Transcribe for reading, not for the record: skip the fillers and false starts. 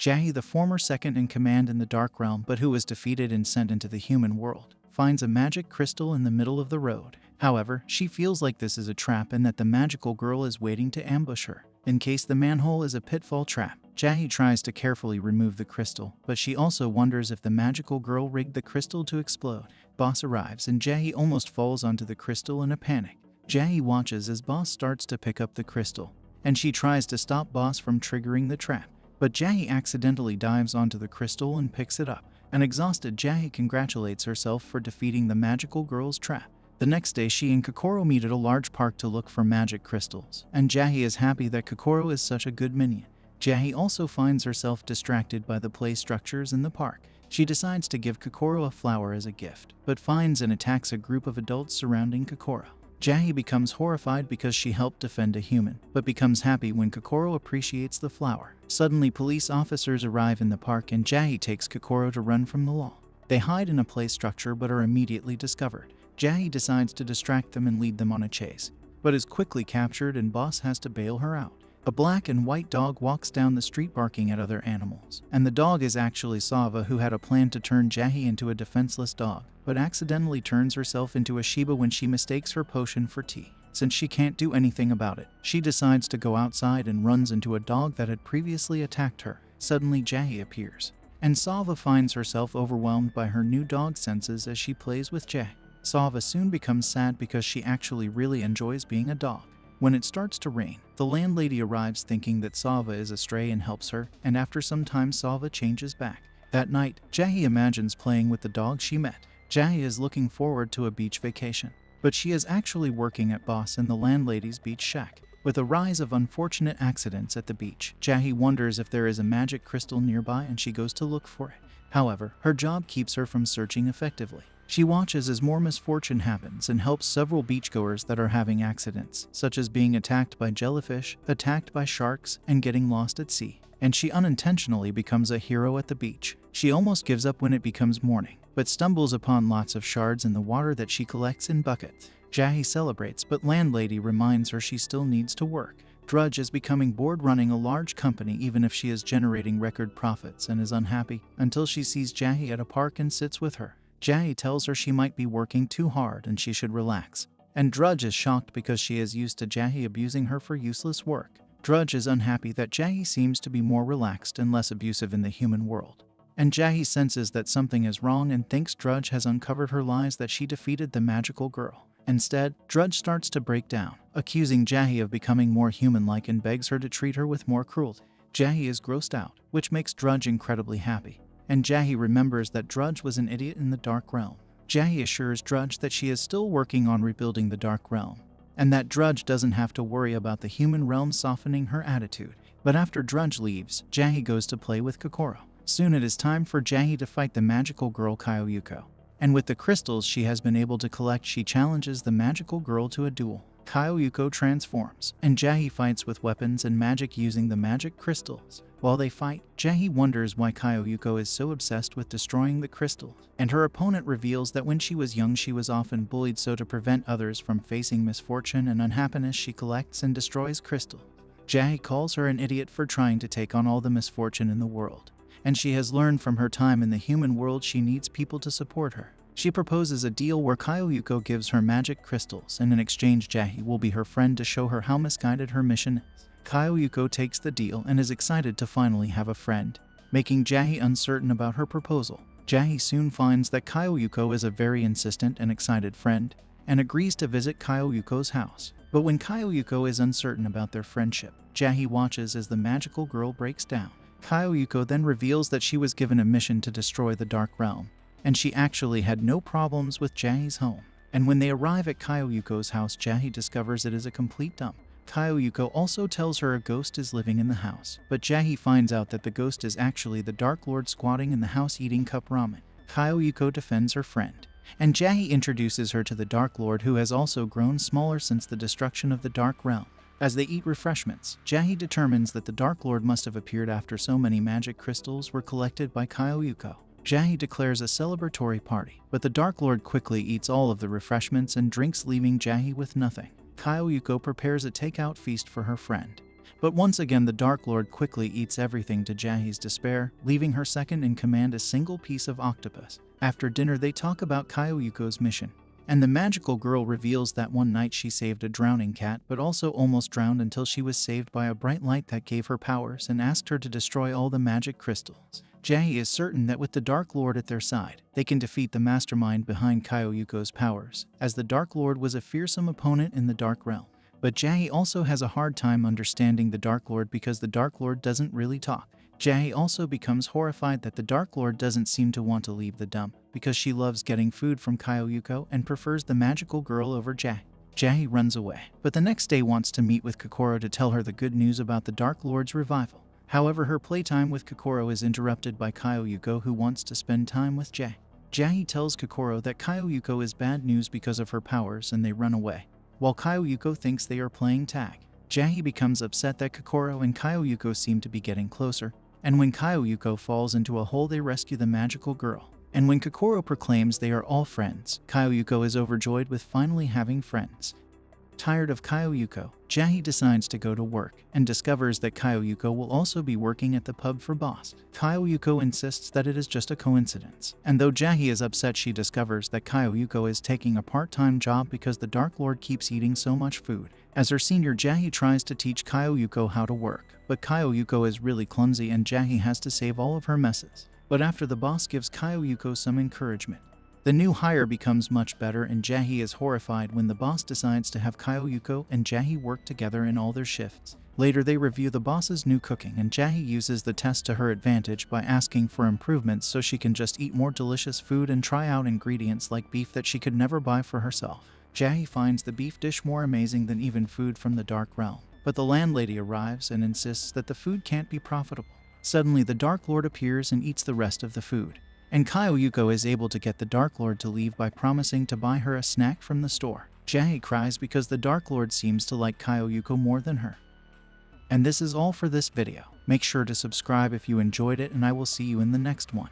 Jahy, the former second in command in the Dark Realm but who was defeated and sent into the human world, finds a magic crystal in the middle of the road. However, she feels like this is a trap and that the magical girl is waiting to ambush her. In case the manhole is a pitfall trap, Jahy tries to carefully remove the crystal, but she also wonders if the magical girl rigged the crystal to explode. Boss arrives and Jahy almost falls onto the crystal in a panic. Jahy watches as Boss starts to pick up the crystal, and she tries to stop Boss from triggering the trap. But Jahy accidentally dives onto the crystal and picks it up. An exhausted Jahy congratulates herself for defeating the magical girl's trap. The next day, she and Kokoro meet at a large park to look for magic crystals, and Jahy is happy that Kokoro is such a good minion. Jahy also finds herself distracted by the play structures in the park. She decides to give Kokoro a flower as a gift, but finds and attacks a group of adults surrounding Kokoro. Jahy becomes horrified because she helped defend a human, but becomes happy when Kokoro appreciates the flower. Suddenly, police officers arrive in the park and Jahy takes Kokoro to run from the law. They hide in a play structure but are immediately discovered. Jahy decides to distract them and lead them on a chase, but is quickly captured and Boss has to bail her out. A black and white dog walks down the street barking at other animals, and the dog is actually Sava, who had a plan to turn Jahy into a defenseless dog, but accidentally turns herself into a Shiba when she mistakes her potion for tea. Since she can't do anything about it, she decides to go outside and runs into a dog that had previously attacked her. Suddenly Jahy appears, and Sava finds herself overwhelmed by her new dog senses as she plays with Jahy. Sava soon becomes sad because she actually really enjoys being a dog. When it starts to rain, the landlady arrives thinking that Sava is a stray and helps her, and after some time Sava changes back. That night, Jahy imagines playing with the dog she met. Jahy is looking forward to a beach vacation, but she is actually working at Boss in the landlady's beach shack. With a rise of unfortunate accidents at the beach, Jahy wonders if there is a magic crystal nearby and she goes to look for it. However, her job keeps her from searching effectively. She watches as more misfortune happens and helps several beachgoers that are having accidents, such as being attacked by jellyfish, attacked by sharks, and getting lost at sea. And she unintentionally becomes a hero at the beach. She almost gives up when it becomes morning, but stumbles upon lots of shards in the water that she collects in buckets. Jahy celebrates, but landlady reminds her she still needs to work. Drudge is becoming bored running a large company even if she is generating record profits and is unhappy, until she sees Jahy at a park and sits with her. Jahy tells her she might be working too hard and she should relax. And Drudge is shocked because she is used to Jahy abusing her for useless work. Drudge is unhappy that Jahy seems to be more relaxed and less abusive in the human world. And Jahy senses that something is wrong and thinks Drudge has uncovered her lies that she defeated the magical girl. Instead, Drudge starts to break down, accusing Jahy of becoming more human-like and begs her to treat her with more cruelty. Jahy is grossed out, which makes Drudge incredibly happy. And Jahy remembers that Drudge was an idiot in the Dark Realm. Jahy assures Drudge that she is still working on rebuilding the Dark Realm, and that Drudge doesn't have to worry about the human realm softening her attitude. But after Drudge leaves, Jahy goes to play with Kokoro. Soon it is time for Jahy to fight the magical girl Kyoyuko. And with the crystals she has been able to collect, she challenges the magical girl to a duel. Kyoyuko transforms, and Jahy fights with weapons and magic using the magic crystals. While they fight, Jahy wonders why Kyoyuko is so obsessed with destroying the crystals, and her opponent reveals that when she was young she was often bullied, so to prevent others from facing misfortune and unhappiness she collects and destroys crystals. Jahy calls her an idiot for trying to take on all the misfortune in the world, and she has learned from her time in the human world she needs people to support her. She proposes a deal where Kyoyuko gives her magic crystals, and in exchange Jahy will be her friend to show her how misguided her mission is. Kyoyuko takes the deal and is excited to finally have a friend, making Jahy uncertain about her proposal. Jahy soon finds that Kyoyuko is a very insistent and excited friend, and agrees to visit Kyoyuko's house. But when Kyoyuko is uncertain about their friendship, Jahy watches as the magical girl breaks down. Kyoyuko then reveals that she was given a mission to destroy the Dark Realm, and she actually had no problems with Jahy's home. And when they arrive at Kyoyuko's house, Jahy discovers it is a complete dump. Kyoyuko also tells her a ghost is living in the house, but Jahy finds out that the ghost is actually the Dark Lord squatting in the house eating cup ramen. Kyoyuko defends her friend, and Jahy introduces her to the Dark Lord, who has also grown smaller since the destruction of the Dark Realm. As they eat refreshments, Jahy determines that the Dark Lord must have appeared after so many magic crystals were collected by Kyoyuko. Jahy declares a celebratory party, but the Dark Lord quickly eats all of the refreshments and drinks, leaving Jahy with nothing. Kyoyuko prepares a takeout feast for her friend, But once again, the Dark Lord quickly eats everything to Jahy's despair, leaving her second in command a single piece of octopus. After dinner, they talk about Kyoyuko's mission. And the magical girl reveals that one night she saved a drowning cat, but also almost drowned until she was saved by a bright light that gave her powers and asked her to destroy all the magic crystals. Jahy is certain that with the Dark Lord at their side, they can defeat the mastermind behind Kyoyuko's powers, as the Dark Lord was a fearsome opponent in the Dark Realm. But Jahy also has a hard time understanding the Dark Lord because the Dark Lord doesn't really talk. Jahy also becomes horrified that the Dark Lord doesn't seem to want to leave the dump, because she loves getting food from Kyoyuko and prefers the magical girl over Jahy. Jahy runs away, but the next day wants to meet with Kokoro to tell her the good news about the Dark Lord's revival. However, her playtime with Kokoro is interrupted by Kyoyuko, who wants to spend time with Jahy. Jahy tells Kokoro that Kyoyuko is bad news because of her powers and they run away, while Kyoyuko thinks they are playing tag. Jahy becomes upset that Kokoro and Kyoyuko seem to be getting closer, and when Kyoyuko falls into a hole, they rescue the magical girl. And when Kokoro proclaims they are all friends, Kyoyuko is overjoyed with finally having friends. Tired of Kyoyuko, Jahy decides to go to work and discovers that Kyoyuko will also be working at the pub for boss. Kyoyuko insists that it is just a coincidence, and though Jahy is upset, she discovers that Kyoyuko is taking a part-time job because the Dark Lord keeps eating so much food. As her senior, Jahy tries to teach Kyoyuko how to work, but Kyoyuko is really clumsy and Jahy has to save all of her messes. But after the boss gives Kyoyuko some encouragement, the new hire becomes much better, and Jahy is horrified when the boss decides to have Kyoyuko and Jahy work together in all their shifts. Later, they review the boss's new cooking, and Jahy uses the test to her advantage by asking for improvements so she can just eat more delicious food and try out ingredients like beef that she could never buy for herself. Jahy finds the beef dish more amazing than even food from the Dark Realm, but the landlady arrives and insists that the food can't be profitable. Suddenly, the Dark Lord appears and eats the rest of the food, and Kyoyuko is able to get the Dark Lord to leave by promising to buy her a snack from the store. Jahy cries because the Dark Lord seems to like Kyoyuko more than her. And this is all for this video. Make sure to subscribe if you enjoyed it, and I will see you in the next one.